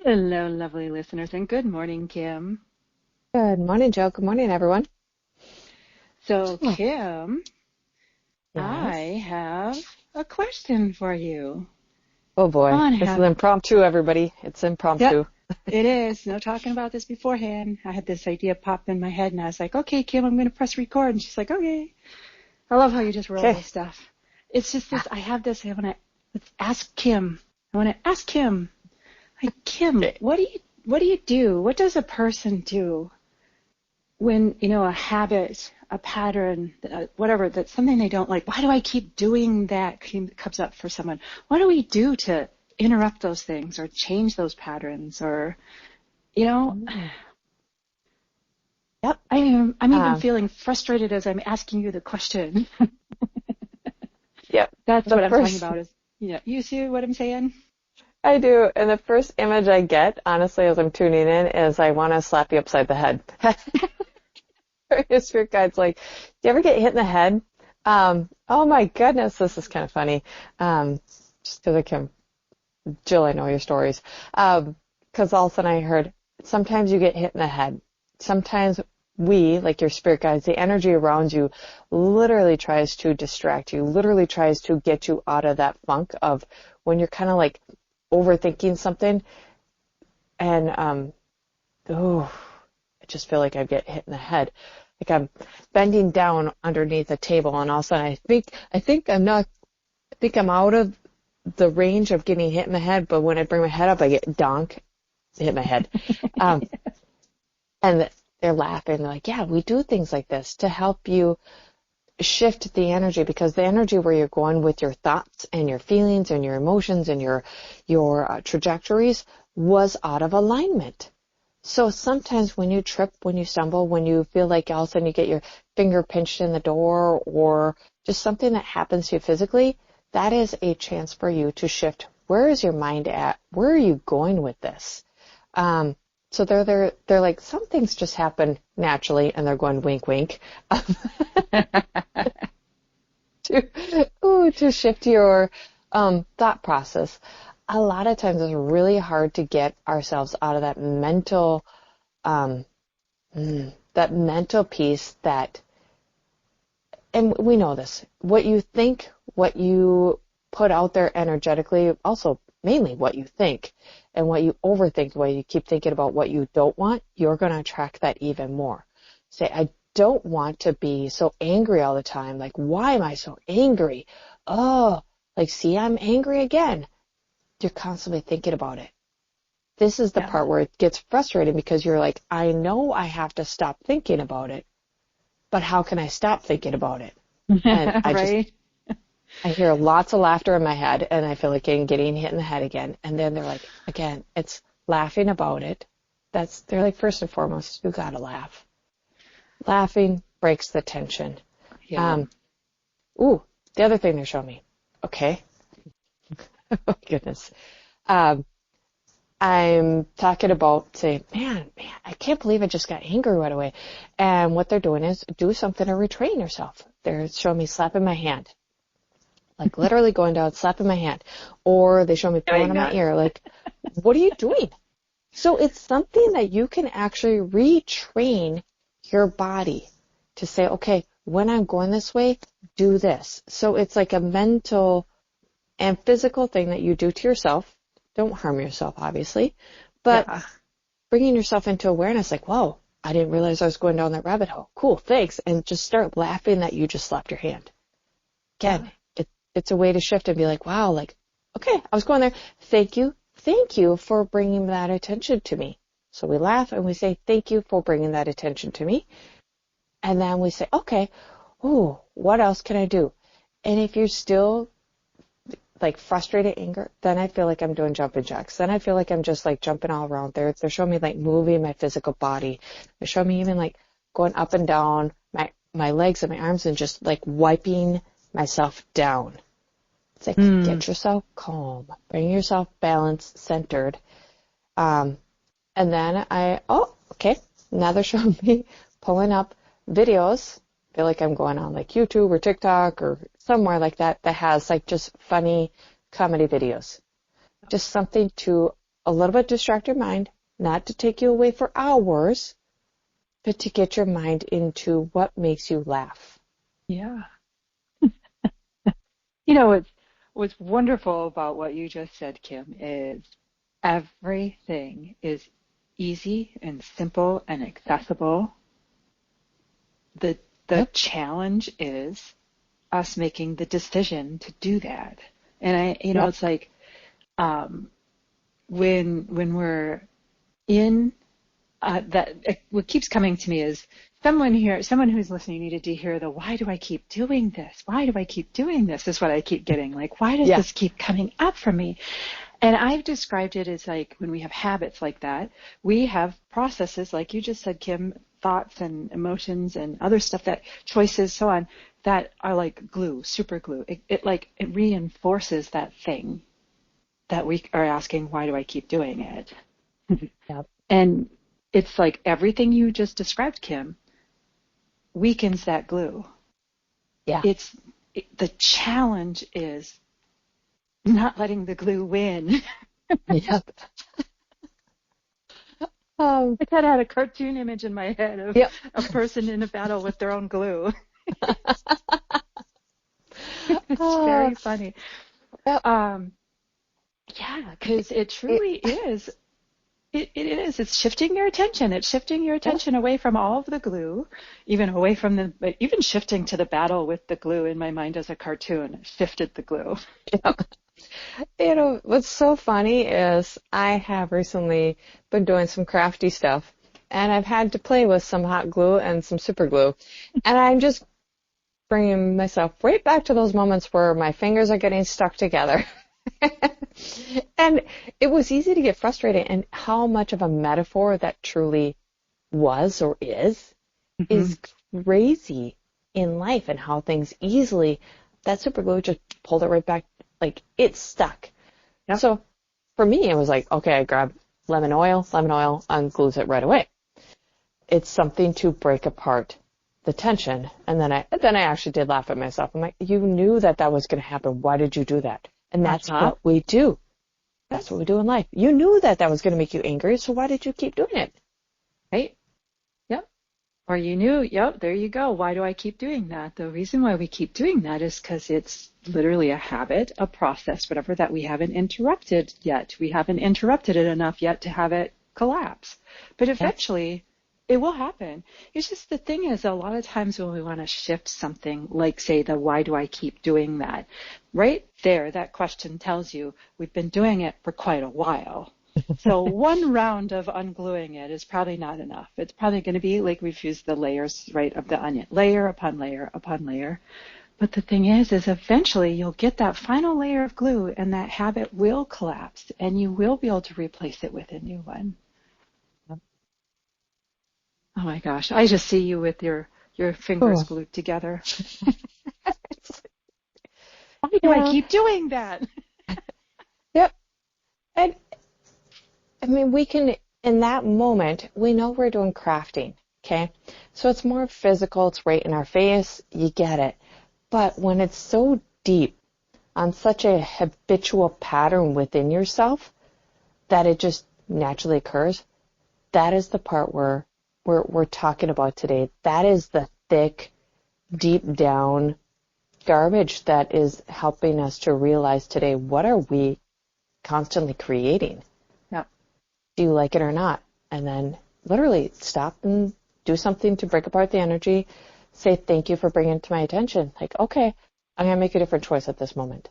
Hello, lovely listeners, and good morning, Kim. Good morning, Joe. Good morning, everyone. So, Oh, Kim, yes. I have a question for you Oh boy, on this is how. impromptu, everybody. It's Yep, impromptu. it is. No talking about this beforehand. I had this idea pop in my head, and I was like, "Okay, Kim, I'm going to press record." And she's like, "Okay." I love how you just roll Okay. with stuff. It's just Yeah. this. I have this. I want to let's ask Kim. I want to ask Kim. Like, Kim, Okay. what do you do? What does a person do when a habit, a pattern, whatever, that's something they don't like? Why do I keep doing that? Comes up for someone. What do we do to interrupt those things or change those patterns? Or you know Mm. Yep. I'm even Um, feeling frustrated as I'm asking you the question. yep. That's The what I'm talking first about. Is you see what I'm saying? I do, and the first image I get, honestly, as I'm tuning in, is I want to slap you upside the head. Your spirit guide's like, do you ever get hit in the head? Oh my goodness, this is kind of funny. Just because I can, Jill, I know your stories. Because all of a sudden I heard, sometimes you get hit in the head. Sometimes we, like your spirit guides, the energy around you literally tries to distract you, literally tries to get you out of that funk of when you're kind of like overthinking something and, oh, I just feel like I get hit in the head. Like I'm bending down underneath a table and all of a sudden I think I'm out of the range of getting hit in the head, but when I bring my head up, I get donk, hit my head. Um, and they're laughing. They're like, yeah, we do things like this to help you shift the energy, because the energy where you're going with your thoughts and your feelings and your emotions and your trajectories was out of alignment. So sometimes when you trip, when you stumble, when you feel like all of a sudden you get your finger pinched in the door or just something that happens to you physically, that is a chance for you to shift. Where is your mind at? Where are you going with this? Um, so they're like, some things just happen naturally, and they're going wink, wink, to shift your thought process. A lot of times it's really hard to get ourselves out of um, that mental piece that, and we know this, what you think, what you put out there energetically, also mainly what you think, and what you overthink, what you keep thinking about what you don't want, you're going to attract that even more. Say, I don't want to be so angry all the time. Like, why am I so angry? Oh, like, see, I'm angry again. You're constantly thinking about it. This is the Yeah. part where it gets frustrating, because you're like, I know I have to stop thinking about it, but how can I stop thinking about it? And Right? I hear lots of laughter in my head, and I feel like I'm getting hit in the head again. And then they're like, again, it's laughing about it. They're like, first and foremost, you gotta laugh. Laughing breaks the tension. Yeah. Um, ooh, the other thing they're showing me. Okay. Oh, goodness. Um, I'm talking about, say, man, I can't believe I just got angry right away. And what they're doing is do something to retrain yourself. They're showing me slapping my hand, like literally going down, slapping my hand. Or they show me pulling Doing on my that. ear, like, what are you doing? So it's something that you can actually retrain your body to say, okay, when I'm going this way, do this. So it's like a mental and physical thing that you do to yourself. Don't harm yourself, obviously, but Yeah. bringing yourself into awareness, like, whoa, I didn't realize I was going down that rabbit hole. Cool, thanks. And just start laughing that you just slapped your hand. Yeah. Again, it's a way to shift and be like, wow, like, okay, I was going there. Thank you for bringing that attention to me. So we laugh and we say, thank you for bringing that attention to me. And then we say, okay, ooh, what else can I do? And if you're still like frustrated anger, then I feel like I'm doing jumping jacks. Then I feel like I'm just like jumping all around there. They're showing me like moving my physical body. They're showing me even like going up and down my legs and my arms and just like wiping myself down. It's like, Hmm. get yourself calm, bring yourself balanced, centered. Um, and then okay. Now they're showing me pulling up videos. I feel like I'm going on like YouTube or TikTok or somewhere like that has like just funny comedy videos. Just something to a little bit distract your mind, not to take you away for hours, but to get your mind into what makes you laugh. Yeah. You know, what's wonderful about what you just said, Kim, is everything is easy and simple and accessible. The Yep. challenge is us making the decision to do that. And Yep. it's like when we're in what keeps coming to me is someone who's listening needed to hear the why do I keep doing this? Why do I keep doing this? Is what I keep getting. Like, why does Yeah. this keep coming up for me? And I've described it as like when we have habits like that, we have processes, like you just said, Kim, thoughts and emotions and other stuff, that choices, so on, that are like glue, super glue. It reinforces that thing that we are asking, why do I keep doing it? Yep. And it's like everything you just described, Kim, weakens that glue. Yeah. The challenge is not letting the glue win. Yep. I kind of had a cartoon image in my head of Yep. a person in a battle with their own glue. It's very funny. Yep. Yeah, because it It, truly is. It is. It's shifting your attention. It's shifting your yep. attention away from all of the glue, even shifting to the battle with the glue in my mind as a cartoon. It shifted the glue. Yep. You know, what's so funny is I have recently been doing some crafty stuff, and I've had to play with some hot glue and some super glue, and I'm just bringing myself right back to those moments where my fingers are getting stuck together. And it was easy to get frustrated, and how much of a metaphor that truly was or Mm-hmm. is crazy in life, and how things easily, that super glue just pulled it right back, like it's stuck. Yep. So for me, it was like, okay, I grab lemon oil, unglues it right away. It's something to break apart the tension. And then I actually did laugh at myself. I'm like, you knew that was going to happen. Why did you do that? And that's what we do. That's what we do in life. You knew that was going to make you angry, so why did you keep doing it? Right? Yep. Or you knew, yep, there you go. Why do I keep doing that? The reason why we keep doing that is because it's literally a habit, a process, whatever, that we haven't interrupted yet. We haven't interrupted it enough yet to have it collapse. But eventually, it will happen. It's just, the thing is, a lot of times when we want to shift something, like say the why do I keep doing that, right there, that question tells you we've been doing it for quite a while. So one round of ungluing it is probably not enough. It's probably going to be like we've used the layers, right, of the onion, layer upon layer upon layer. But the thing is eventually you'll get that final layer of glue and that habit will collapse and you will be able to replace it with a new one. Oh my gosh, I just see you with your fingers glued together. Why do I keep doing that? Yep. And I mean, we can, in that moment, we know we're doing crafting, okay? So it's more physical, it's right in our face, you get it. But when it's so deep, on such a habitual pattern within yourself, that it just naturally occurs, that is the part where we're talking about today. That is the thick, deep down garbage that is helping us to realize today, what are we constantly creating? Yep. Do you like it or not? And then literally stop and do something to break apart the energy. Say thank you for bringing it to my attention. Like, okay, I'm going to make a different choice at this moment.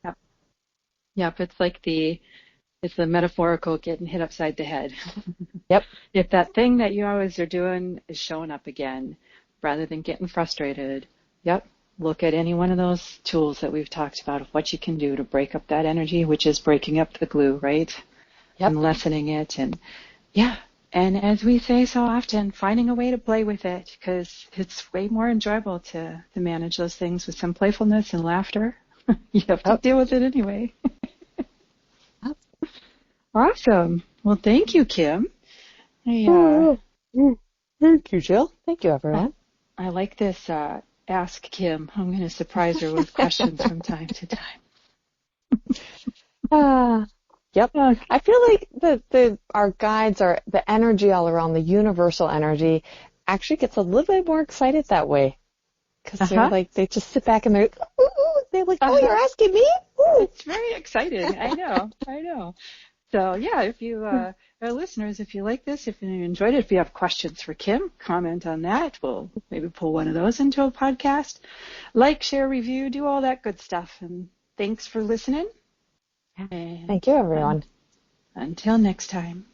Yep. Yep. It's the metaphorical getting hit upside the head. Yep. If that thing that you always are doing is showing up again, rather than getting frustrated, yep, look at any one of those tools that we've talked about of what you can do to break up that energy, which is breaking up the glue, right? Yep. And lessening it. And yeah, and as we say so often, finding a way to play with it, because it's way more enjoyable to manage those things with some playfulness and laughter. You have to deal with it anyway. Awesome. Well, thank you, Kim. Thank you, Jill. Thank you, everyone. I like this Ask Kim. I'm going to surprise her with questions from time to time. Yep. Okay. I feel like our guides are the energy all around, the universal energy actually gets a little bit more excited that way. Because they're like, they just sit back and they're, ooh, they're like, oh, you're asking me? Ooh. It's very exciting. I know. So yeah, if you, our listeners, if you like this, if you enjoyed it, if you have questions for Kim, comment on that. We'll maybe pull one of those into a podcast. Like, share, review, do all that good stuff. And thanks for listening. And Thank you, everyone. until next time.